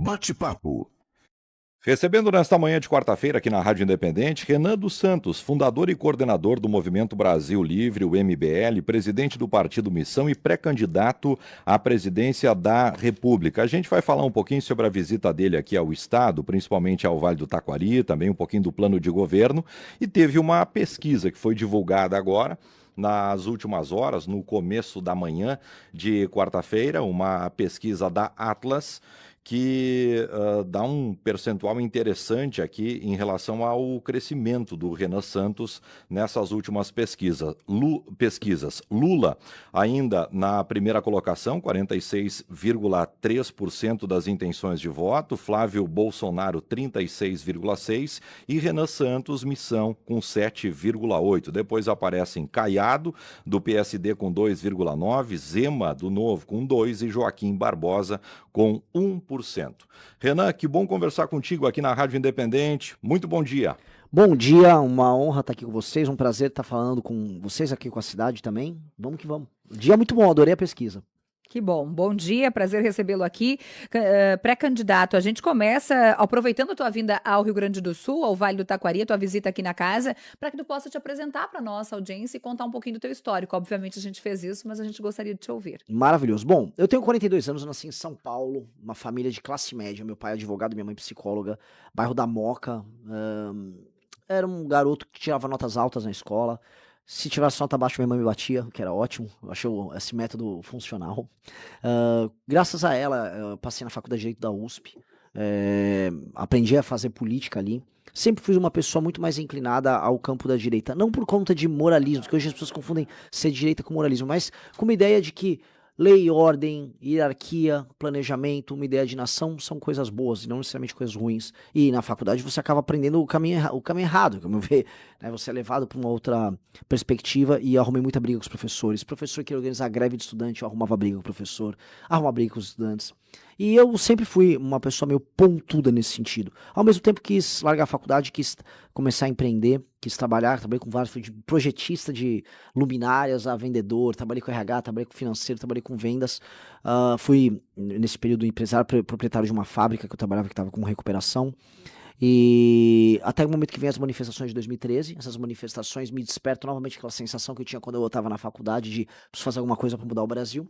Bate-papo. Recebendo nesta manhã de quarta-feira aqui na Rádio Independente, Renan dos Santos, fundador e coordenador do Movimento Brasil Livre, o MBL, presidente do Partido Missão e pré-candidato à presidência da República. A gente vai falar um pouquinho sobre a visita dele aqui ao Estado, principalmente ao Vale do Taquari, também um pouquinho do plano de governo, e teve uma pesquisa que foi divulgada agora, nas últimas horas, no começo da manhã de quarta-feira, uma pesquisa da Atlas, que dá um percentual interessante aqui em relação ao crescimento do Renan Santos nessas últimas pesquisas. Lula ainda na primeira colocação, 46,3% das intenções de voto, Flávio Bolsonaro 36,6% e Renan Santos, Missão, com 7,8%. Depois aparecem Caiado, do PSD, com 2,9%, Zema, do Novo, com 2% e Joaquim Barbosa, com 1%. Renan, que bom conversar contigo aqui na Rádio Independente. Muito bom dia. Bom dia, uma honra estar aqui com vocês, um prazer estar falando com vocês aqui com a cidade também. Vamos que vamos. Dia muito bom, adorei a pesquisa. Que bom. Bom dia, prazer recebê-lo aqui. Pré-candidato, a gente começa aproveitando a tua vinda ao Rio Grande do Sul, ao Vale do Taquari, a tua visita aqui na casa, para que tu possa te apresentar para a nossa audiência e contar um pouquinho do teu histórico. Obviamente a gente fez isso, mas a gente gostaria de te ouvir. Maravilhoso. Bom, eu tenho 42 anos, nasci em São Paulo, uma família de classe média. Meu pai é advogado, minha mãe psicóloga, bairro da Moca. Era um garoto que tirava notas altas na escola. Se tivesse nota baixa, minha mãe me batia, que era ótimo. Eu achei esse método funcional. Graças a ela, eu passei na faculdade de Direito da USP. Aprendi a fazer política ali. Sempre fui uma pessoa muito mais inclinada ao campo da direita. Não por conta de moralismo, porque hoje as pessoas confundem ser de direita com moralismo, mas com uma ideia de que lei, ordem, hierarquia, planejamento, uma ideia de nação são coisas boas e não necessariamente coisas ruins. E na faculdade você acaba aprendendo o caminho errado, como eu vejo, né? Você é levado para uma outra perspectiva e arrumei muita briga com os professores. Professor que ia organizar greve de estudante, eu arrumava briga com o professor, arrumava briga com os estudantes. E eu sempre fui uma pessoa meio pontuda nesse sentido. Ao mesmo tempo quis largar a faculdade, quis começar a empreender, quis trabalhar, trabalhei com vários, fui de projetista de luminárias a vendedor, trabalhei com RH, trabalhei com financeiro, trabalhei com vendas. Fui, nesse período, empresário, proprietário de uma fábrica que eu trabalhava, que estava com recuperação. E até o momento que vem as manifestações de 2013, essas manifestações me despertam novamente aquela sensação que eu tinha quando eu estava na faculdade de preciso fazer alguma coisa para mudar o Brasil.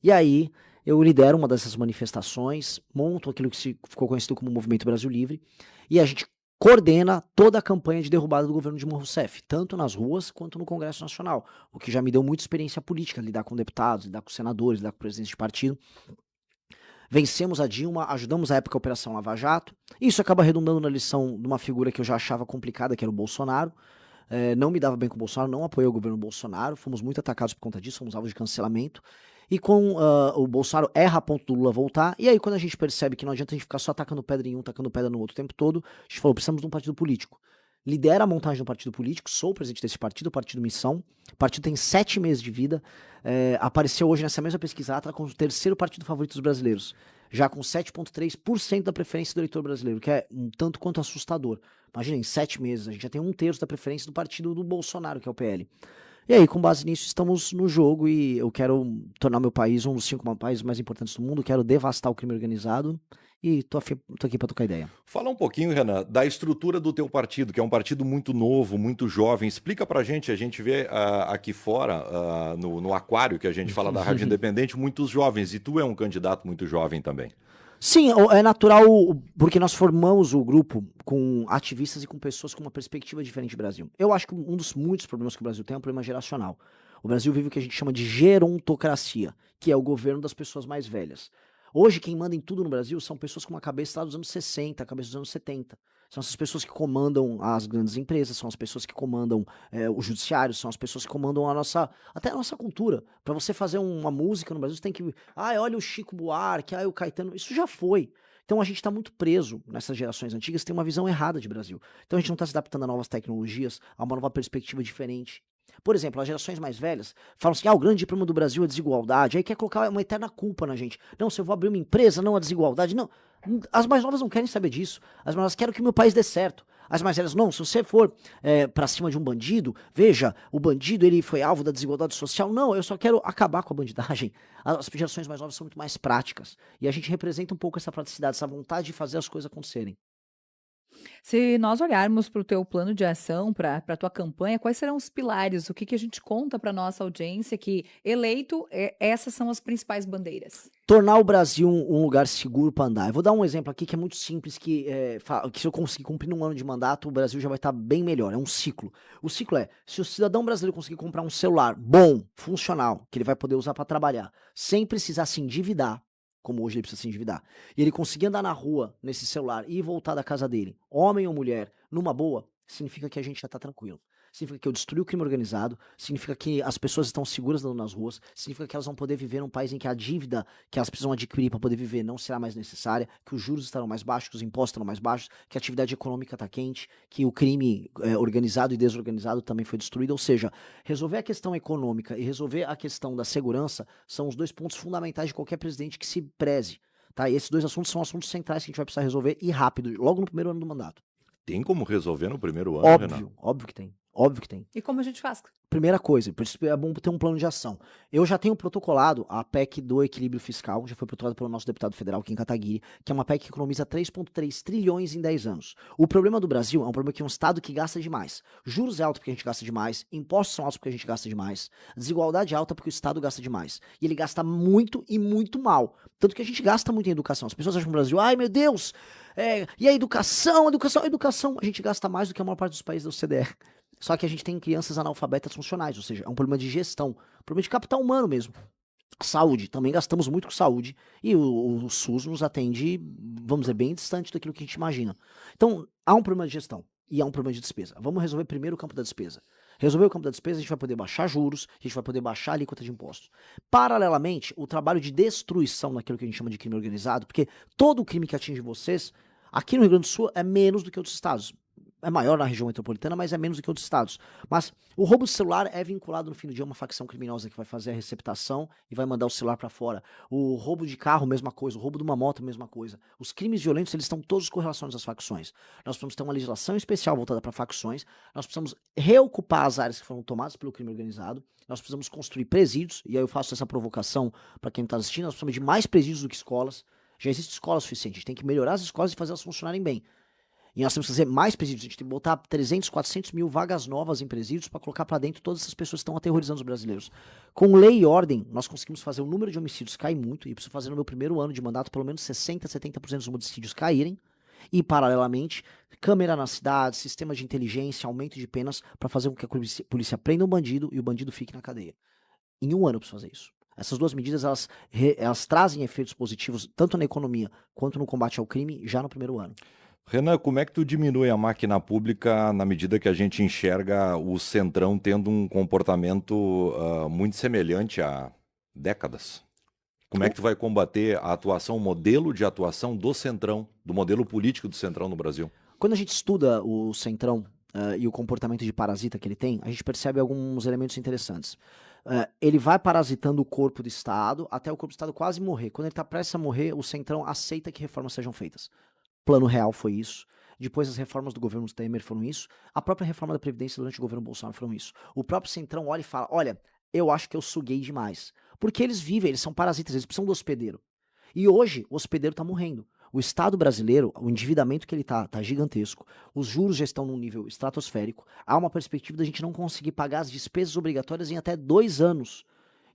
E aí eu lidero uma dessas manifestações, monto aquilo que ficou conhecido como Movimento Brasil Livre, e a gente coordena toda a campanha de derrubada do governo Dilma Rousseff, tanto nas ruas quanto no Congresso Nacional, o que já me deu muita experiência política, lidar com deputados, lidar com senadores, lidar com presidentes de partido. Vencemos a Dilma, ajudamos a época a Operação Lava Jato. Isso acaba redundando na eleição de uma figura que eu já achava complicada, que era o Bolsonaro. Não me dava bem com o Bolsonaro, não apoiei o governo Bolsonaro, fomos muito atacados por conta disso, fomos alvos de cancelamento. E com o Bolsonaro erra a ponto do Lula voltar, e aí quando a gente percebe que não adianta a gente ficar só atacando pedra em um, atacando pedra no outro o tempo todo, a gente falou, precisamos de um partido político. Lidera a montagem do partido político, sou o presidente desse partido, o Partido Missão. O partido tem 7 meses de vida, apareceu hoje nessa mesma pesquisa Atlas como o terceiro partido favorito dos brasileiros, já com 7,3% da preferência do eleitor brasileiro, que é um tanto quanto assustador. Imagina, em 7 meses, a gente já tem 1/3 da preferência do partido do Bolsonaro, que é o PL. E aí, com base nisso, estamos no jogo e eu quero tornar meu país um dos 5 países mais importantes do mundo, quero devastar o crime organizado e tô aqui para trocar ideia. Fala um pouquinho, Renan, da estrutura do teu partido, que é um partido muito novo, muito jovem. Explica pra gente, a gente vê aqui fora, no aquário que a gente fala da Rádio Independente, muitos jovens, e tu é um candidato muito jovem também. Sim, é natural, porque nós formamos o grupo com ativistas e com pessoas com uma perspectiva diferente do Brasil. Eu acho que um dos muitos problemas que o Brasil tem é um problema geracional. O Brasil vive o que a gente chama de gerontocracia, que é o governo das pessoas mais velhas. Hoje, quem manda em tudo no Brasil são pessoas com uma cabeça lá dos anos 60, cabeça dos anos 70. São essas pessoas que comandam as grandes empresas, são as pessoas que comandam o judiciário, são as pessoas que comandam até a nossa cultura. Para você fazer uma música no Brasil, você tem que... olha o Chico Buarque, o Caetano... Isso já foi. Então a gente está muito preso nessas gerações antigas, tem uma visão errada de Brasil. Então a gente não está se adaptando a novas tecnologias, a uma nova perspectiva diferente. Por exemplo, as gerações mais velhas falam assim, o grande problema do Brasil é a desigualdade, aí quer colocar uma eterna culpa na gente. Não, se eu vou abrir uma empresa, não a desigualdade, não. As mais novas não querem saber disso. As mais novas querem que o meu país dê certo. As mais velhas, não, se você for pra cima de um bandido, veja, o bandido ele foi alvo da desigualdade social. Não, eu só quero acabar com a bandidagem. As gerações mais novas são muito mais práticas. E a gente representa um pouco essa praticidade, essa vontade de fazer as coisas acontecerem. Se nós olharmos para o teu plano de ação, para a tua campanha, quais serão os pilares? O que, que a gente conta para nossa audiência que eleito, essas são as principais bandeiras? Tornar o Brasil um lugar seguro para andar. Eu vou dar um exemplo aqui que é muito simples, que se eu conseguir cumprir num ano de mandato, o Brasil já vai estar bem melhor. É um ciclo. O ciclo é, se o cidadão brasileiro conseguir comprar um celular bom, funcional, que ele vai poder usar para trabalhar, sem precisar se endividar, como hoje ele precisa se endividar, e ele conseguir andar na rua nesse celular e voltar da casa dele, homem ou mulher, numa boa, significa que a gente já tá tranquilo. Significa que eu destruí o crime organizado, significa que as pessoas estão seguras andando nas ruas, significa que elas vão poder viver num país em que a dívida que elas precisam adquirir para poder viver não será mais necessária, que os juros estarão mais baixos, que os impostos estarão mais baixos, que a atividade econômica está quente, que o crime organizado e desorganizado também foi destruído. Ou seja, resolver a questão econômica e resolver a questão da segurança são os dois pontos fundamentais de qualquer presidente que se preze. Tá? E esses dois assuntos são assuntos centrais que a gente vai precisar resolver e rápido, logo no primeiro ano do mandato. Tem como resolver no primeiro ano, Renan? Óbvio que tem. Óbvio que tem. E como a gente faz? Primeira coisa, por isso é bom ter um plano de ação. Eu já tenho protocolado a PEC do equilíbrio fiscal, já foi protocolado pelo nosso deputado federal, Kim Kataguiri, que é uma PEC que economiza 3,3 trilhões em 10 anos. O problema do Brasil é um problema que é um estado que gasta demais. Juros é alto porque a gente gasta demais, impostos são altos porque a gente gasta demais, desigualdade é alta porque o estado gasta demais. E ele gasta muito e muito mal. Tanto que a gente gasta muito em educação. As pessoas acham no Brasil, ai meu Deus, e a educação, a gente gasta mais do que a maior parte dos países da OCDE. Só que a gente tem crianças analfabetas funcionais, ou seja, é um problema de gestão, um problema de capital humano mesmo. Saúde, também gastamos muito com saúde e o SUS nos atende, vamos dizer, bem distante daquilo que a gente imagina. Então, há um problema de gestão e há um problema de despesa. Vamos resolver primeiro o campo da despesa. Resolver o campo da despesa, a gente vai poder baixar juros, a gente vai poder baixar a alíquota de impostos. Paralelamente, o trabalho de destruição daquilo que a gente chama de crime organizado, porque todo o crime que atinge vocês, aqui no Rio Grande do Sul, é menos do que outros estados. É maior na região metropolitana, mas é menos do que outros estados. Mas o roubo de celular é vinculado no fim do dia a uma facção criminosa que vai fazer a receptação e vai mandar o celular para fora. O roubo de carro, mesma coisa. O roubo de uma moto, mesma coisa. Os crimes violentos, eles estão todos correlacionados às facções. Nós precisamos ter uma legislação especial voltada para facções. Nós precisamos reocupar as áreas que foram tomadas pelo crime organizado. Nós precisamos construir presídios, e aí eu faço essa provocação para quem está assistindo. Nós precisamos de mais presídios do que escolas. Já existe escola suficiente. A gente tem que melhorar as escolas e fazer elas funcionarem bem. E nós temos que fazer mais presídios, a gente tem que botar 300, 400 mil vagas novas em presídios para colocar para dentro todas essas pessoas que estão aterrorizando os brasileiros. Com lei e ordem, nós conseguimos fazer o número de homicídios cair muito, e preciso fazer no meu primeiro ano de mandato pelo menos 60, 70% dos homicídios caírem, e paralelamente, câmera na cidade, sistema de inteligência, aumento de penas para fazer com que a polícia prenda um bandido e o bandido fique na cadeia. Em um ano eu preciso fazer isso. Essas duas medidas, elas trazem efeitos positivos tanto na economia quanto no combate ao crime já no primeiro ano. Renan, como é que tu diminui a máquina pública na medida que a gente enxerga o Centrão tendo um comportamento muito semelhante há décadas? Como é que tu vai combater a atuação, o modelo de atuação do Centrão, do modelo político do Centrão no Brasil? Quando a gente estuda o Centrão e o comportamento de parasita que ele tem, a gente percebe alguns elementos interessantes. Ele vai parasitando o corpo do Estado até o corpo do Estado quase morrer. Quando ele está prestes a morrer, o Centrão aceita que reformas sejam feitas. Plano Real foi isso. Depois as reformas do governo Temer foram isso. A própria reforma da Previdência durante o governo Bolsonaro foram isso. O próprio Centrão olha e fala, olha, eu acho que eu suguei demais. Porque eles vivem, eles são parasitas, eles precisam do hospedeiro. E hoje o hospedeiro está morrendo. O Estado brasileiro, o endividamento que ele tá gigantesco. Os juros já estão num nível estratosférico. Há uma perspectiva da gente não conseguir pagar as despesas obrigatórias em até 2 anos.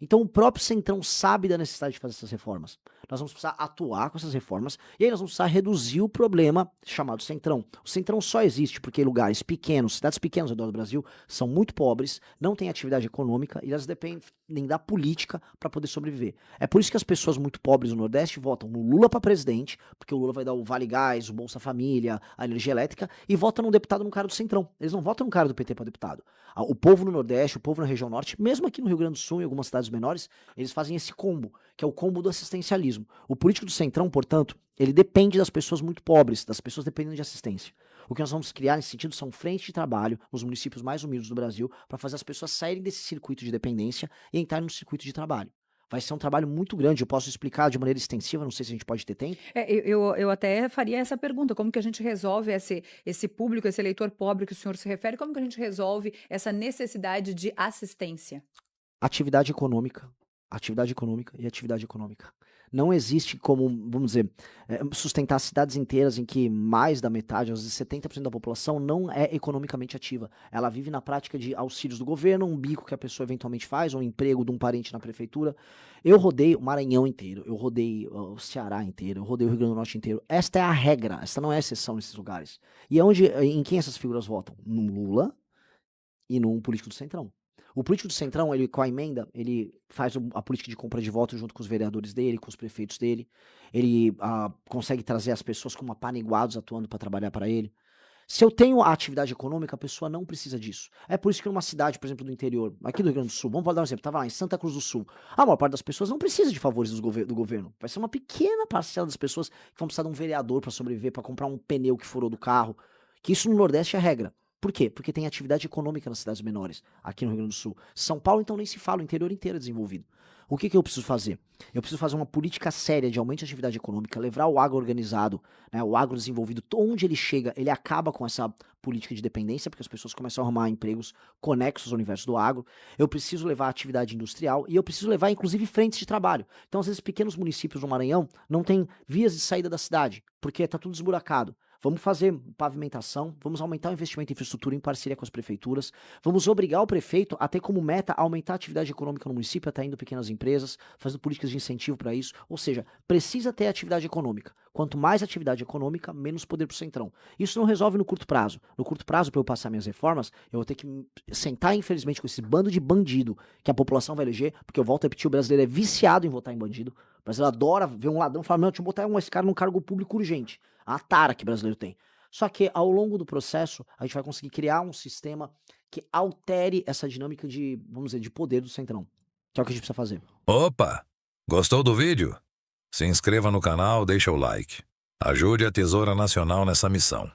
Então o próprio Centrão sabe da necessidade de fazer essas reformas. Nós vamos precisar atuar com essas reformas e aí nós vamos precisar reduzir o problema chamado Centrão. O Centrão só existe porque lugares pequenos, cidades pequenas ao redor do Brasil, são muito pobres, não têm atividade econômica e elas dependem da política para poder sobreviver. É por isso que as pessoas muito pobres do Nordeste votam no Lula para presidente, porque o Lula vai dar o Vale Gás, o Bolsa Família, a energia elétrica, e votam num deputado num cara do Centrão. Eles não votam num cara do PT para deputado. O povo no Nordeste, o povo na região Norte, mesmo aqui no Rio Grande do Sul, em algumas cidades menores, eles fazem esse combo, que é o combo do assistencialismo. O político do Centrão, portanto, ele depende das pessoas muito pobres, das pessoas dependendo de assistência. O que nós vamos criar nesse sentido são frentes de trabalho nos municípios mais humildes do Brasil para fazer as pessoas saírem desse circuito de dependência e entrarem no circuito de trabalho. Vai ser um trabalho muito grande. Eu posso explicar de maneira extensiva, não sei se a gente pode ter tempo. Eu até faria essa pergunta: como que a gente resolve esse público, esse eleitor pobre que o senhor se refere, como que a gente resolve essa necessidade de assistência? Atividade econômica e atividade econômica. Não existe como, vamos dizer, sustentar cidades inteiras em que mais da metade, às vezes 70% da população não é economicamente ativa. Ela vive na prática de auxílios do governo, um bico que a pessoa eventualmente faz, ou um emprego de um parente na prefeitura. Eu rodei o Maranhão inteiro, eu rodei o Ceará inteiro, eu rodei o Rio Grande do Norte inteiro. Esta é a regra, esta não é a exceção nesses lugares. E em quem essas figuras votam? No Lula e num político do Centrão. O político do Centrão, ele, com a emenda, ele faz a política de compra de votos junto com os vereadores dele, com os prefeitos dele. Ele consegue trazer as pessoas como apaniguados atuando para trabalhar para ele. Se eu tenho a atividade econômica, a pessoa não precisa disso. É por isso que numa cidade, por exemplo, do interior, aqui do Rio Grande do Sul, vamos dar um exemplo, estava lá em Santa Cruz do Sul, a maior parte das pessoas não precisa de favores do governo. Vai ser uma pequena parcela das pessoas que vão precisar de um vereador para sobreviver, para comprar um pneu que furou do carro. Que isso no Nordeste é regra. Por quê? Porque tem atividade econômica nas cidades menores, aqui no Rio Grande do Sul. São Paulo, então, nem se fala, o interior inteiro é desenvolvido. O que eu preciso fazer? Eu preciso fazer uma política séria de aumento de atividade econômica, levar o agro organizado, né, o agro desenvolvido, onde ele chega, ele acaba com essa política de dependência, porque as pessoas começam a arrumar empregos conexos ao universo do agro. Eu preciso levar a atividade industrial e eu preciso levar, inclusive, frentes de trabalho. Então, às vezes, pequenos municípios do Maranhão não têm vias de saída da cidade, porque está tudo esburacado. Vamos fazer pavimentação, vamos aumentar o investimento em infraestrutura em parceria com as prefeituras, vamos obrigar o prefeito a ter como meta aumentar a atividade econômica no município, atraindo pequenas empresas, fazendo políticas de incentivo para isso, ou seja, precisa ter atividade econômica. Quanto mais atividade econômica, menos poder pro Centrão. Isso não resolve no curto prazo. No curto prazo, para eu passar minhas reformas, eu vou ter que sentar, infelizmente, com esse bando de bandido que a população vai eleger, porque eu volto a repetir, o brasileiro é viciado em votar em bandido. O brasileiro adora ver um ladrão e falar, não, deixa eu botar esse cara num cargo público urgente. A tara que o brasileiro tem. Só que ao longo do processo, a gente vai conseguir criar um sistema que altere essa dinâmica de, vamos dizer, de poder do Centrão. Que é o que a gente precisa fazer. Opa! Gostou do vídeo? Se inscreva no canal, deixa o like. Ajude a Tesoura Nacional nessa missão.